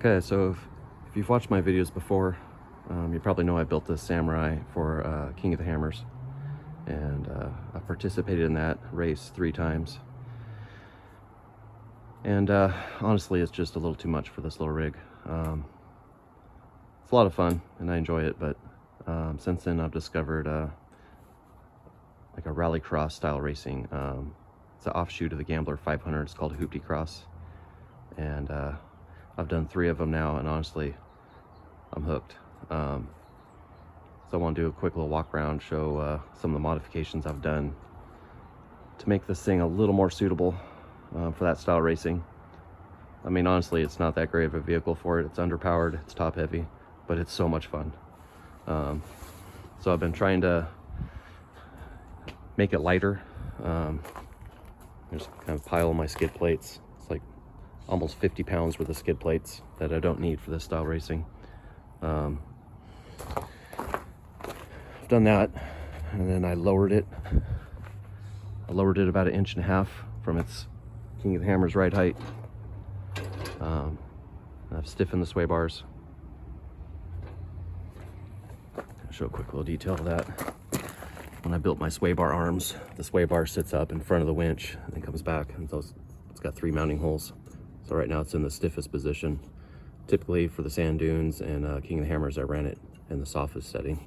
Okay, so if you've watched my videos before, you probably know I built this Samurai for King of the Hammers, and I participated in that race 3 times. And honestly, it's just a little too much for this little rig. It's a lot of fun, and I enjoy it, but since then I've discovered like a rallycross style racing. It's an offshoot of the Gambler 500. It's called HooptieX, and I've done 3 of them now, and honestly, I'm hooked. So I want to do a quick little walk around, show some of the modifications I've done to make this thing a little more suitable for that style racing. I mean, honestly, it's not that great of a vehicle for it. It's underpowered, it's top heavy, but it's so much fun. So I've been trying to make it lighter. There's kind of a pile of my skid plates. It's like almost 50 pounds worth of skid plates that I don't need for this style racing. I've done that, and then I lowered it. I lowered it about 1.5 inches from its King of the Hammers ride height. I've stiffened the sway bars. I'll show a quick little detail of that. When I built my sway bar arms, the sway bar sits up in front of the winch and then comes back, and it's got 3 mounting holes. So right now it's in the stiffest position. Typically for the sand dunes and King of the Hammers, I ran it in the softest setting.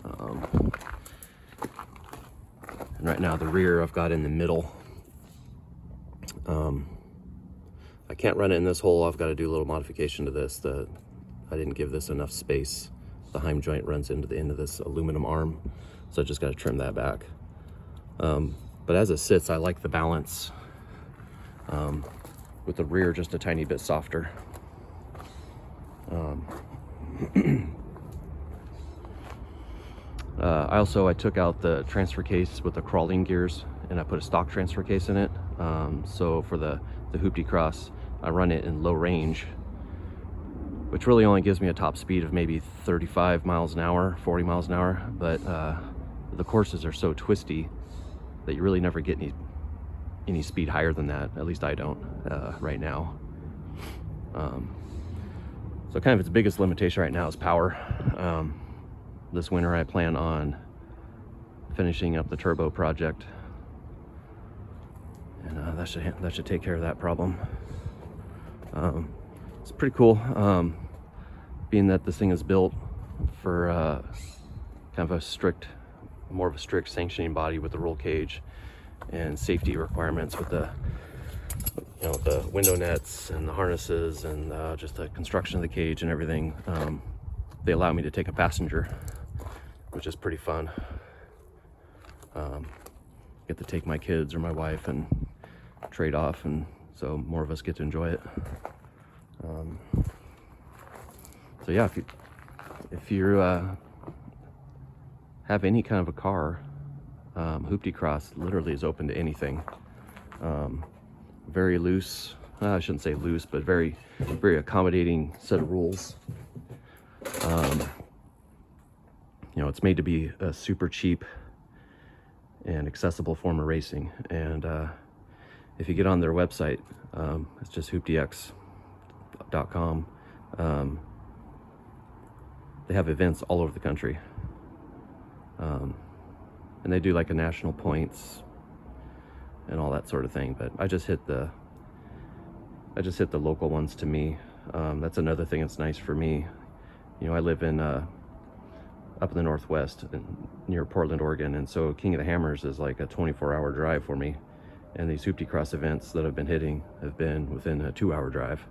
And right now the rear I've got in the middle. I can't run it in this hole. I've got to do a little modification to this. I didn't give this enough space. The heim joint runs into the end of this aluminum arm, so I just got to trim that back. But as it sits, I like the balance with the rear just a tiny bit softer. I took out the transfer case with the crawling gears, and I put a stock transfer case in it. So for the HooptieX, I run it in low range, which really only gives me a top speed of maybe 35 miles an hour, 40 miles an hour. But the courses are so twisty that you really never get any speed higher than that. At least I don't right now. So kind of its biggest limitation right now is power. This winter I plan on finishing up the turbo project, and that should take care of that problem. It's pretty cool, being that this thing is built for kind of more of a strict sanctioning body with the roll cage and safety requirements with the window nets and the harnesses and just the construction of the cage and everything. They allow me to take a passenger, which is pretty fun. Get to take my kids or my wife and trade off, and so more of us get to enjoy it. So yeah, if you have any kind of a car, HooptieX literally is open to anything. Very loose, I shouldn't say loose, but very, very accommodating set of rules. It's made to be a super cheap and accessible form of racing. And if you get on their website, it's just HooptieX.com. They have events all over the country, and they do like a national points and all that sort of thing. But I just hit the local ones to me. That's another thing that's nice for me. I live in up in the Northwest near Portland, Oregon, and so King of the Hammers is like a 24-hour drive for me, and these HooptieX events that I've been hitting have been within a 2-hour drive.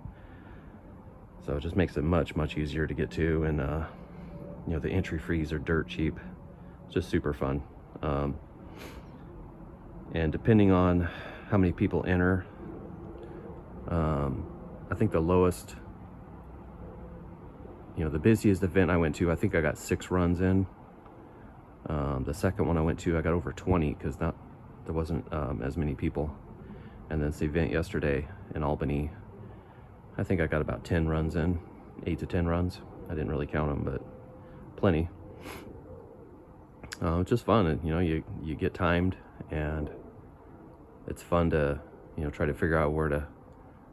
So it just makes it much easier to get to, and the entry fees are dirt cheap. It's just super fun. And depending on how many people enter, I think the lowest, the busiest event I went to, I think I got 6 runs in. The second one I went to, I got over 20 because there wasn't as many people. And then the event yesterday in Albany, I think I got about 10 runs in, 8 to 10 runs. I didn't really count them, but plenty. It's just fun, and you get timed, and it's fun to try to figure out where to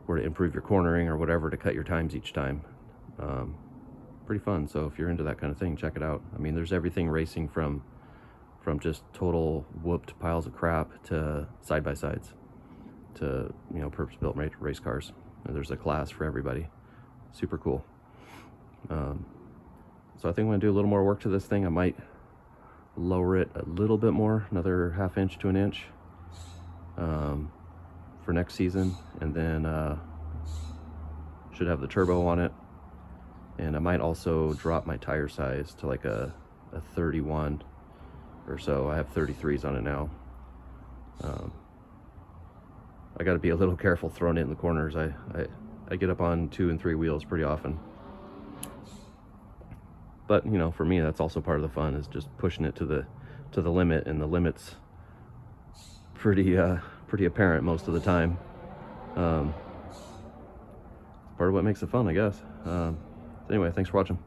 or to improve your cornering or whatever to cut your times each time. Pretty fun. So if you're into that kind of thing, check it out. I mean, there's everything racing from just total whooped piles of crap to side-by-sides to, you know, purpose-built race cars. And there's a class for everybody. Super cool. So I think I'm gonna do a little more work to this thing. I might lower it a little bit more, another ½ inch to an inch, for next season, and then should have the turbo on it. And I might also drop my tire size to like a 31 or so. I have 33s on it now. I got to be a little careful throwing it in the corners. I get up on 2 and 3 wheels pretty often. But you know, for me, that's also part of the fun, is just pushing it to the limit, and the limit's pretty apparent most of the time. Part of what makes it fun, I guess. Anyway, thanks for watching.